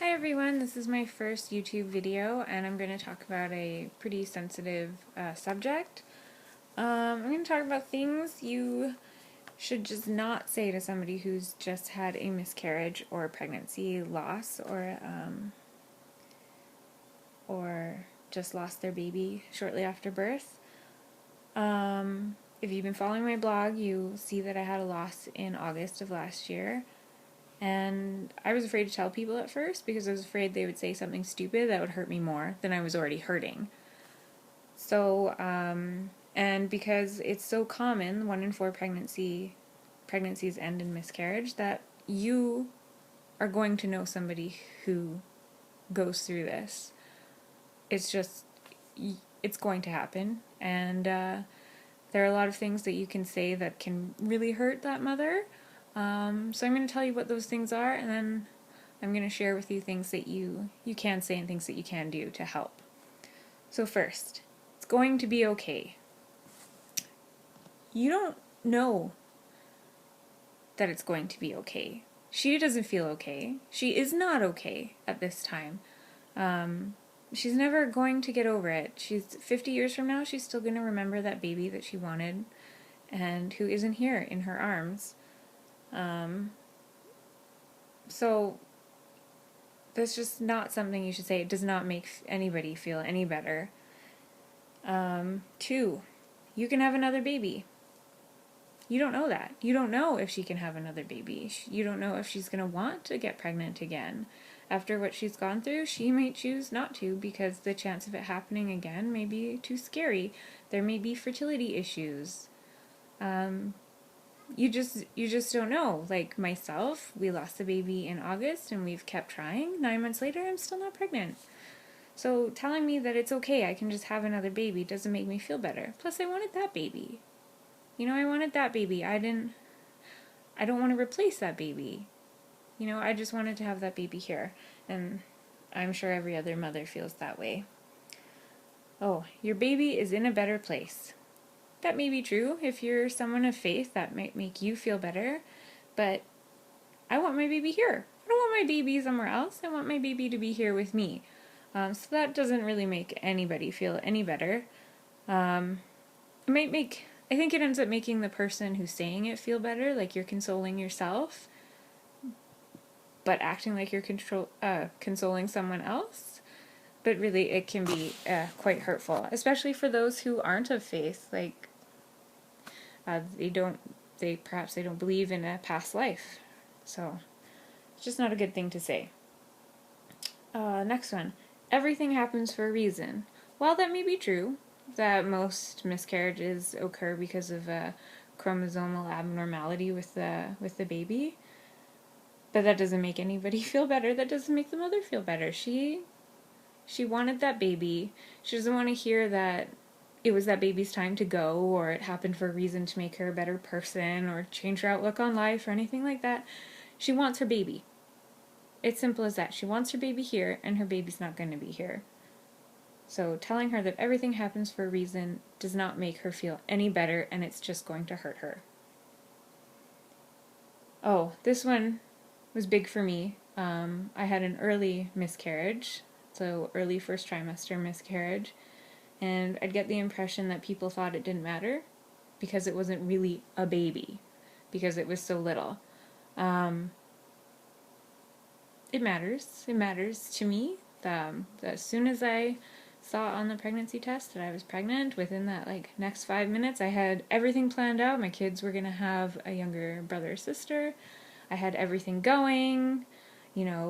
Hi everyone, this is my first YouTube video and I'm going to talk about a pretty sensitive subject. I'm going to talk about things you should just not say to somebody who's just had a miscarriage or pregnancy loss or just lost their baby shortly after birth. If you've been following my blog, you see that I had a loss in August of last year. And I was afraid to tell people at first because I was afraid they would say something stupid that would hurt me more than I was already hurting. So, and because it's so common, 1 in 4 pregnancies end in miscarriage, that you are going to know somebody who goes through this. It's going to happen. And there are a lot of things that you can say that can really hurt that mother. So I'm going to tell you what those things are, and then I'm going to share with you things that you can say and things that you can do to help. So first, it's going to be okay. You don't know that it's going to be okay. She doesn't feel okay. She is not okay at this time. She's never going to get over it. She's 50 years from now, she's still going to remember that baby that she wanted and who isn't here in her arms. So that's just not something you should say. It does not make anybody feel any better. 2, you can have another baby. You don't know that. You don't know if she can have another baby. You don't know if she's going to want to get pregnant again. After what she's gone through, she might choose not to because the chance of it happening again may be too scary. There may be fertility issues. You just don't know. Like myself, we lost the baby in August and we've kept trying. 9 months later, I'm still not pregnant. So telling me that it's okay, I can just have another baby doesn't make me feel better. Plus, I wanted that baby. I wanted that baby. I don't want to replace that baby. I just wanted to have that baby here. And I'm sure every other mother feels that way. Oh, your baby is in a better place. That may be true. If you're someone of faith, that might make you feel better. But I want my baby here. I don't want my baby somewhere else. I want my baby to be here with me. So that doesn't really make anybody feel any better. I think it ends up making the person who's saying it feel better, like you're consoling yourself, but acting like you're consoling someone else. But really, it can be quite hurtful, especially for those who aren't of faith. Like, perhaps they don't believe in a past life. So, it's just not a good thing to say. Next one. Everything happens for a reason. While that may be true, that most miscarriages occur because of a chromosomal abnormality with the baby, but that doesn't make anybody feel better. That doesn't make the mother feel better. She wanted that baby. She doesn't want to hear that it was that baby's time to go, or it happened for a reason to make her a better person, or change her outlook on life, or anything like that. She wants her baby. It's simple as that. She wants her baby here, and her baby's not going to be here. So telling her that everything happens for a reason does not make her feel any better, and it's just going to hurt her. Oh, this one was big for me. I had an early miscarriage, so early first trimester miscarriage, and I'd get the impression that people thought it didn't matter because it wasn't really a baby, because it was so little. It matters. It matters to me. As soon as I saw on the pregnancy test that I was pregnant, within that next 5 minutes, I had everything planned out. My kids were going to have a younger brother or sister. I had everything going,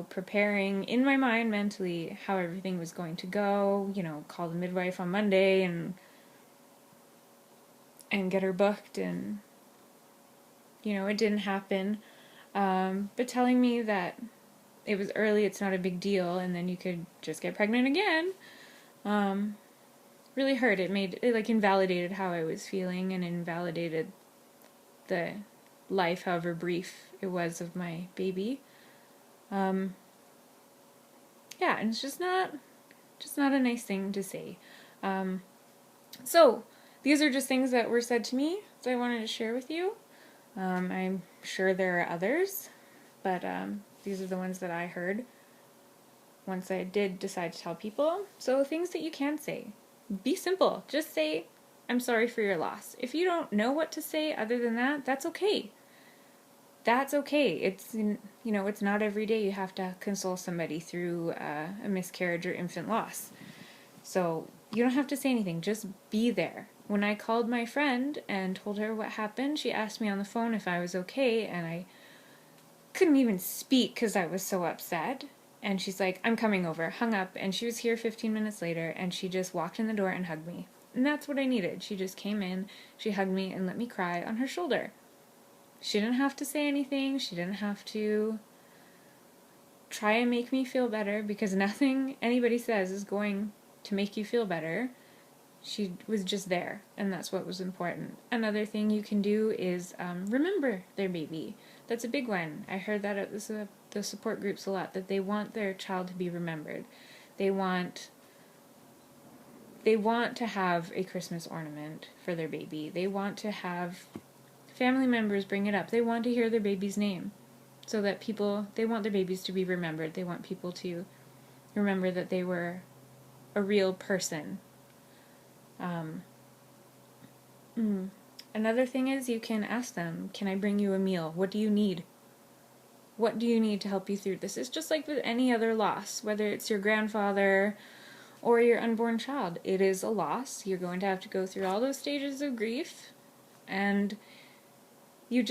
preparing in my mind mentally how everything was going to go, call the midwife on Monday and get her booked, and, it didn't happen. But telling me that it was early, it's not a big deal, and then you could just get pregnant again, really hurt. It invalidated how I was feeling and invalidated the life, however brief it was, of my baby. Yeah, and it's just not a nice thing to say. So these are just things that were said to me that I wanted to share with you. I'm sure there are others, but these are the ones that I heard. once I did decide to tell people. So things that you can say. Be simple. Just say, I'm sorry for your loss. If you don't know what to say other than that, that's okay. That's okay. It's, it's not every day you have to console somebody through a miscarriage or infant loss. So you don't have to say anything. Just be there. When I called my friend and told her what happened, she asked me on the phone if I was okay, and I couldn't even speak because I was so upset. And she's like, I'm coming over. Hung up, and she was here 15 minutes later, and she just walked in the door and hugged me. And that's what I needed. She just came in, she hugged me, and let me cry on her shoulder. She didn't have to say anything. She didn't have to try and make me feel better, because nothing anybody says is going to make you feel better. She was just there, and that's what was important. Another thing you can do is remember their baby. That's a big one. I heard that at the support groups a lot, that they want their child to be remembered. They want to have a Christmas ornament for their baby. They want to have family members bring it up. They want to hear their baby's name, so that they want their babies to be remembered. They want people to remember that they were a real person. Another thing is, you can ask them, can I bring you a meal? What do you need? What do you need to help you through this? It's just like with any other loss, whether it's your grandfather or your unborn child. It is a loss. You're going to have to go through all those stages of grief, and you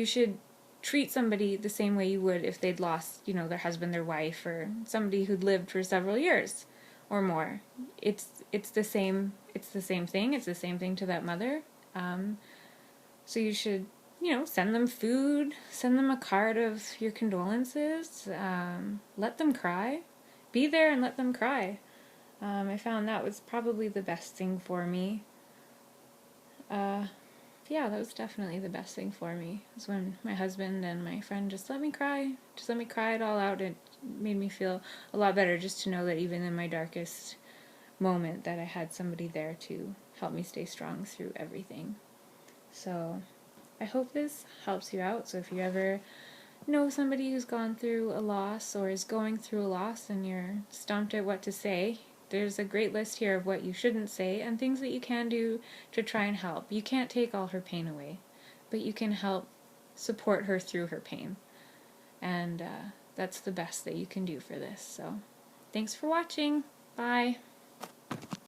should treat somebody the same way you would if they'd lost, their husband, their wife, or somebody who'd lived for several years or more. It's the same thing. It's the same thing to that mother. So you should, send them food, send them a card of your condolences, let them cry. Be there and let them cry. I found that was probably the best thing for me. Yeah, that was definitely the best thing for me. It was when my husband and my friend just let me cry it all out. It made me feel a lot better just to know that even in my darkest moment that I had somebody there to help me stay strong through everything. So I hope this helps you out. So if you ever know somebody who's gone through a loss or is going through a loss and you're stumped at what to say, there's a great list here of what you shouldn't say and things that you can do to try and help. You can't take all her pain away, but you can help support her through her pain. And that's the best that you can do for this. So thanks for watching. Bye.